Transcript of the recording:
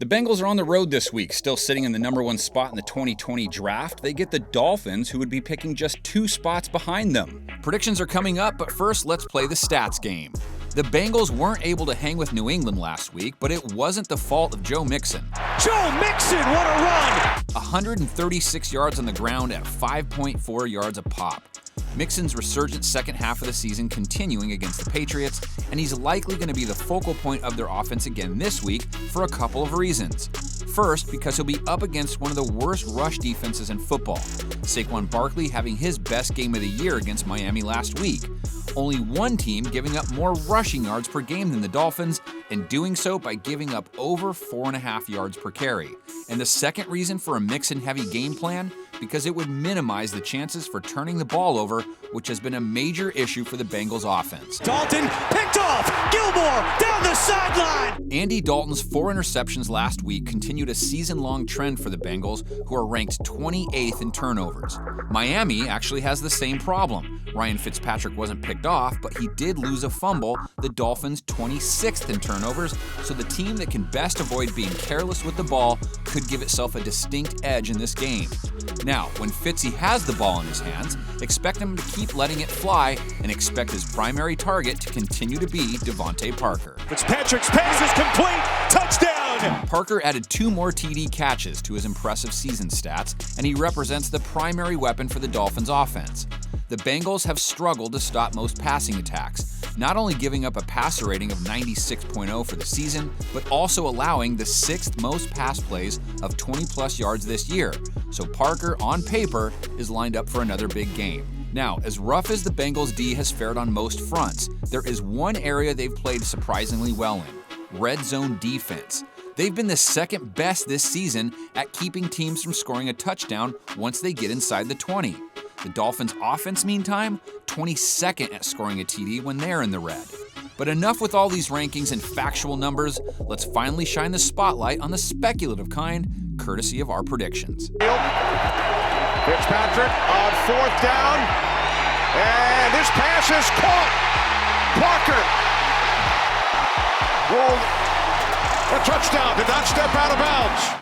The Bengals are on the road this week, still sitting in the #1 spot in the 2020 draft. They get the Dolphins, who would be picking just 2 spots behind them. Predictions are coming up, but first let's play the stats game. The Bengals weren't able to hang with New England last week, but it wasn't the fault of Joe Mixon. Joe Mixon, what a run! 136 yards on the ground at 5.4 yards a pop. Mixon's resurgent second half of the season continuing against the Patriots, and he's likely going to be the focal point of their offense again this week for a couple of reasons. First, because he'll be up against one of the worst rush defenses in football, Saquon Barkley having his best game of the year against Miami last week. Only one team giving up more rushing yards per game than the Dolphins, and doing so by giving up over 4.5 yards per carry. And the second reason for a Mixon-heavy game plan, because it would minimize the chances for turning the ball over, which has been a major issue for the Bengals offense. Dalton picked off! Gilmore down the sideline! Andy Dalton's 4 interceptions last week continued a season-long trend for the Bengals, who are ranked 28th in turnovers. Miami actually has the same problem. Ryan Fitzpatrick wasn't picked off, but he did lose a fumble, the Dolphins 26th in turnovers, so the team that can best avoid being careless with the ball could give itself a distinct edge in this game. Now, when Fitzy has the ball in his hands, expect him to keep letting it fly and expect his primary target to continue to be DEVANTE Parker. Fitzpatrick's pass is complete! Touchdown! Parker added 2 more TD catches to his impressive season stats, and he represents the primary weapon for the Dolphins offense. The Bengals have struggled to stop most passing attacks, not only giving up a passer rating of 96.0 for the season, but also allowing the 6th most pass plays of 20-plus yards this year. So Parker, on paper, is lined up for another big game. Now, as rough as the Bengals D has fared on most fronts, there is one area they've played surprisingly well in: red zone defense. They've been the second best this season at keeping teams from scoring a touchdown once they get inside the 20. The Dolphins' offense, meantime, 22nd at scoring a TD when they're in the red. But enough with all these rankings and factual numbers. Let's finally shine the spotlight on the speculative kind, courtesy of our predictions. Fitzpatrick on 4th down, and this pass is caught. Parker rolled a touchdown, did not step out of bounds.